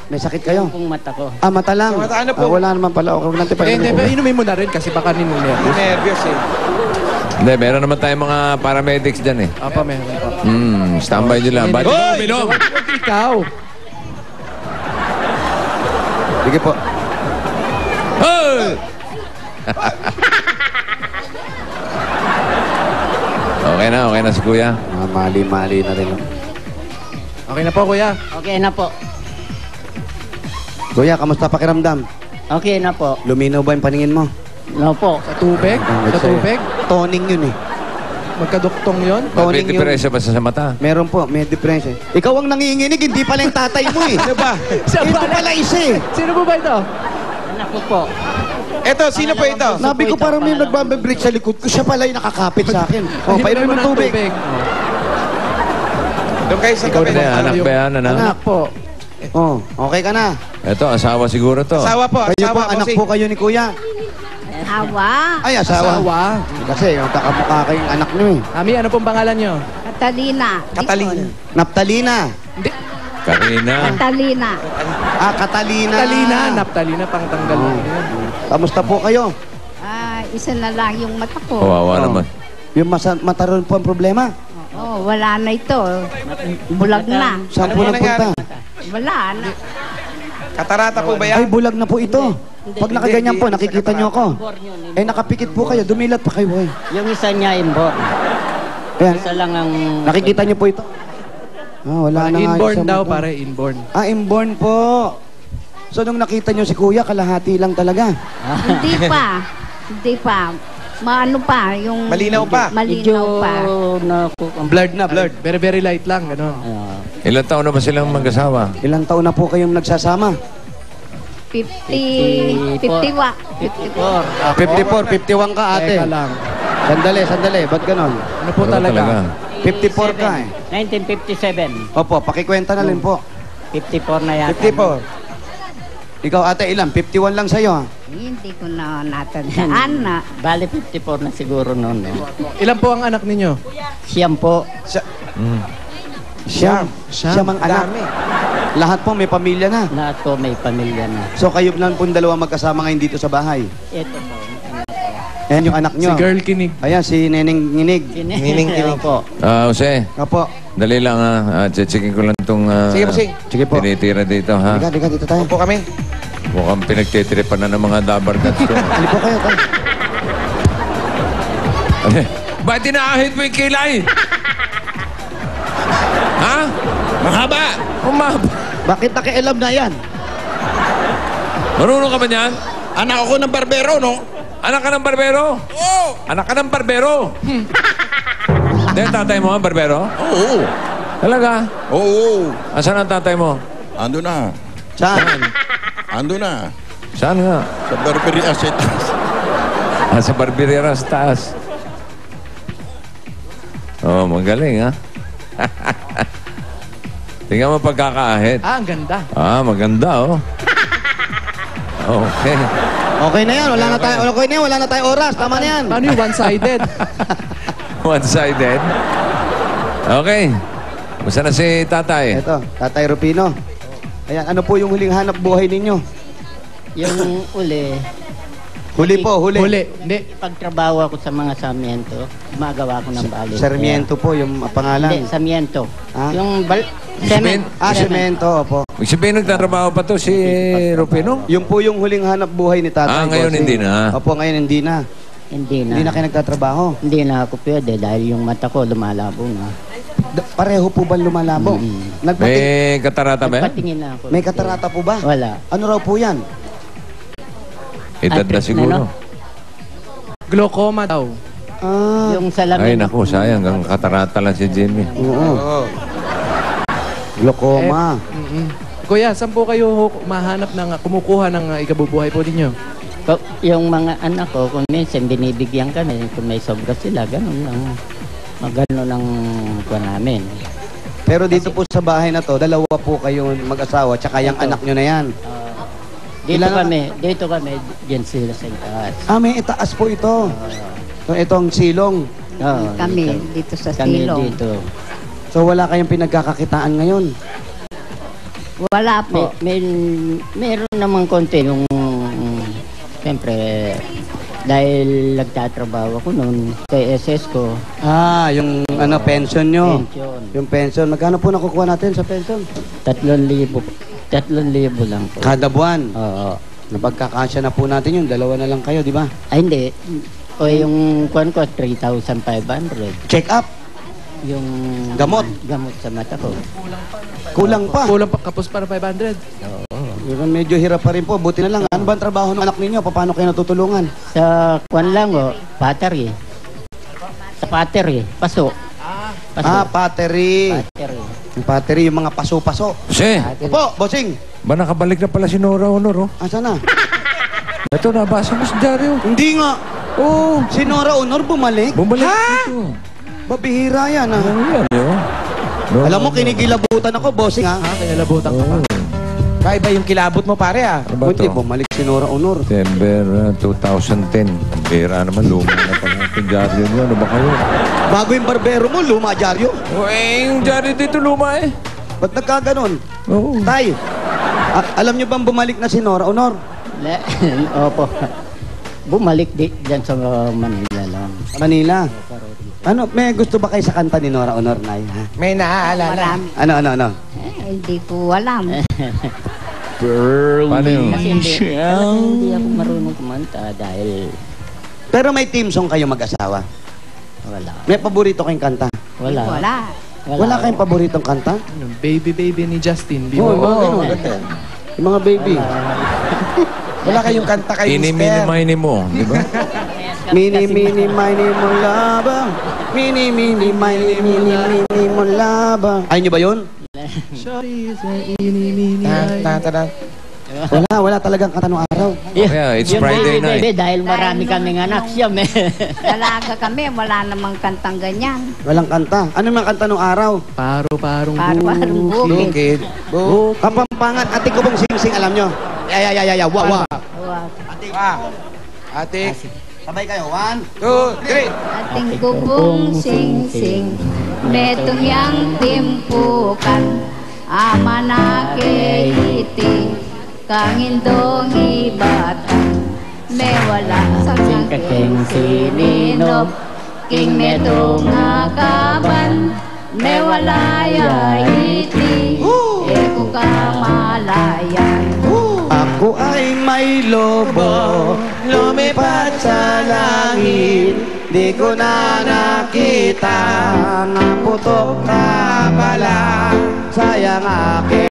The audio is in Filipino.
May sakit kayo? Yung mata ko. Ah, mata lang. Sa mata, ano po? Wala naman pala. Okay, huwag natin pa Hindi, inumin mo na rin kasi baka nervous. Nervous eh. Hindi, meron naman tayong mga paramedics dyan eh. Apa, meron pa. Standby nyo lang. Ba't uminom? Ikaw. Sige po. Hey! Okay na si Kuya. Mali-mali na rin. Okay na po, Kuya. Okay na po. Kuya, kamusta pakiramdam? Okay na po. Luminaw ba yung paningin mo? No po. Sa tubig? Sa tubig? Toning yun eh. Magkaduktong yun? May diferensya ba sa mata? Meron po, may diferensya. Ikaw ang nanginginig, hindi pala yung tatay mo eh. Diba? Ito pala isa eh. Sino po ba ito? Anak ko po. Eto, sino po ito? Nabi ko parang may nagbababreak sa likod ko. Siya pala yung nakakapit sa akin. O, painom ng tubig. Doon kayo sa Ikaw kape. na anak ba yan? Anak po. Oh, okay ka na. Ito, asawa siguro to. Asawa po. Kayo po, Asawa anak si- po kayo ni Kuya. Asawa. Ay, asawa. Asawa. Kasi magkakamukha kayong anak nyo eh. Ami, ano pong pangalan nyo? Catalina. Catalina. Naptalina. Hindi. Karina. Catalina. Ah, Catalina. Naptalina. Naptalina, pang tanggal. Kamusta po kayo? Isa na lang yung mata ko. Kawawa naman. Yung mata ron po ang problema. Oh, wala na ito. Bulag na. Saan Ano po po nagpunta? Wala na. Katarata po ba Ay, yan? bulag na po ito. Pag nakaganyan po, nakikita nyo ako. Eh, nakapikit po kayo. Dumilat pa kayo. Eh. Yung isa niya, imbo. Ayan. Isa lang ang... Nakikita nyo po ito. Ah, wala na nga. Inborn isang daw, mata. pare. Inborn. Ah, inborn po. So, nung nakita nyo si Kuya, kalahati lang talaga. Hindi pa. Hindi pa. Maano pa. Yung Malinaw pa. Malinaw pa. Blurred na, blurred. Very, very light lang. Gano'n. Ilan taon na ba silang mag-asawa? Ilang taon na po kayong nagsasama? 50... 51. 54, 51 ka ate. Teka lang. Sandali. Ba't ganon? Ano po talaga? 54 ka eh. 1957. Opo, pakikwenta na rin po. 54 na yata. 54. Ikaw ate, ilan? 51 lang sa'yo ha? Hindi ko na natandaan na. Bali 54 na siguro noon. No? Ilan po ang anak ninyo? Siyam po. Siyam ang anak. Dami. Lahat po may pamilya na. Lahat po may pamilya na. So kayo lang pong dalawa magkasama ngayon dito sa bahay. Ito po. Ayan yung anak Si nyo. Girl Kinig. Ayan, si Neneng Nginig. Nining-kinig. po. Jose, Opo. dali lang ha. Chichikin ko lang itong Sige po, sige. Sige po. tinitira dito ha. Dika, dito tayo. Opo kami. Mukhang pinagtitripan na ng mga dabar cats to. Ali po kayo. Tayo. Ba't tinaahit mo yung kilay? Ha? Mahaba. Umaba. Bakit nakialam na yan? Marunong ka ba niyan? Anak ako ng barbero, no? Anak ka ng barbero? Oo! Anak ka ng barbero? Hindi, tatay mo ang barbero? Oo! Talaga? Oo! Asan ang tatay mo? Ando na. Saan? Ando na. Saan nga? Sa barberia set. Sa barberera sa taas. Oh, magaling ha? Tingnan mo pagkakaahit. Ah, ang ganda. Ah, maganda oh. Okay. Okay na yan. Wala na tayo oras. Tama na yan. Paano yung one-sided? One-sided. Okay. Musta na si tatay? Ito, Tatay Rupino. Ayan, ano po yung huling hanap buhay ninyo? Yung uli, Huli po, huli. Huli. Hindi. pagtrabaho ako sa mga sarmiento, gumagawa ko ng bali. Sarmiento po yung pangalan. Hindi, sarmiento. Ah? Yung Cement? Semento, opo. Ibig sabihin, nagtatrabaho pa to si Rupino? Yung po yung huling hanap buhay ni tatay. Ngayon Bossing. hindi na. Opo, ngayon hindi na. Hindi na. Hindi na kayo nagtatrabaho. Hindi na ako pwede dahil yung mata ko lumalabo na. Pareho po ba lumalabo? May katarata ba? Patingin na ako. May katarata po ba? Wala. Ano raw po yan? Edad na siguro. Glaucoma daw. Ah, Yung salamin. Ay, naku, sayang. Ang katarata lang si Jimmy. oo. Glaucoma. Kuya, saan po kayo mahanap ng, kumukuha ng ikabubuhay po ninyo? Yung mga anak ko, kung minsan binibigyan kami, kung may sobra sila, ganun lang. Magano lang po namin. Pero dito po sa bahay na to, dalawa po kayo mag-asawa, tsaka yung anak nyo na yan. Dito kami, dyan sila sa itaas. Ah, may itaas po ito. So, itong silong. Oo, Kami dito sa Kami silong. dito. So, wala kayong pinagkakakitaan ngayon. Wala po. Meron namang konti yung, siyempre, dahil nagtatrabaho ako noon sa SS ko, Yung pension nyo. pension, Yung pension. Magkano po nakukuha natin sa pension? 3,000. 3,000 lang po. Kada buwan. Oo. Napagkakasya na po natin yun. Dalawa na lang kayo, di ba? Ay, hindi. O yung kuwan ko, 3,500. Check up. Yung Gamot. gamot sa mata ko. Kulang pa. Kulang pa, kapos para 500. Pero medyo hirap pa rin po. Buti na lang. Ano ba ang trabaho ng anak ninyo? Paano kayo natutulungan? Sa kuwan lang, battery. Sa battery, paso. Battery. Battery. Yung battery, yung mga paso-paso. Kasi, Opo, bossing. ba nakabalik na pala si Nora Honor, oh? Asa na? Ito, nabasa mo si Dario. Hindi nga. Oo. Si Nora Honor bumalik. Bumalik dito. Babihira yan, ha? Ano yan, yun? Nora Alam mo, Honor. kinikilabutan ako, bossing, ha? Kinalabutan ka pa. Kaiba yung kilabot mo, pare, ah. Ano ba Hindi, ito? bumalik si Nora Honor. September 2010. Ang bira naman, luma na pala yung Dario niyo. Ano ba kayo? Bago yung barbero mo, luma, Jaryo. Yung Dario dito luma eh. Ba't nagkaganon? Oo. Tay, alam nyo bang bumalik na si Nora Honor? Opo. Bumalik dyan sa Manila lang. Manila. Ano, may gusto ba kayo sa kanta ni Nora Honor, Nay? Ha? May naaalala. Marami. Ano? Hindi ko alam. Paano yun? Kasi hindi ako marunong kumanta dahil Pero may team song kayo mag-asawa. wala. May paborito kayong kanta? Wala. Wala. Wala kayong paboritong kanta? Yung Baby Baby ni Justin. Di Oo, ba? mga ganun. Yung mga baby. Wala kayong kanta kay Ini-mini Mister. mini mo, di ba? Mini, mini, mini, mo laba. Mini, mini, mini, mini, mini, mo laba. Ayun nyo ba yun? Shorty is a ini-mini eye. Wala talagang kanta nung araw. Yeah, it's Yung Friday baby, night. baby, dahil marami kaming anak siya, may. Dalaga kami, wala namang kantang ganyan. Walang kanta. Ano yung kanta nung araw? Paro-parong Paro-parong bukid. bukid. Bukid. Kapampangan, ating ko pong sing-sing, alam nyo? Wa. Wow. Ate, Sabay kayo, 1, 2, 3. Ating bubong sing-sing, metong yang timpukan, ama na iti, kangindong ibatan, may wala sa King sininob, king metong akaban, may wala ya iti, eko kamalayan. Ako ay may lobo, lumipat sa langit. Di ko na nakita, naputok na pala. Sayang aking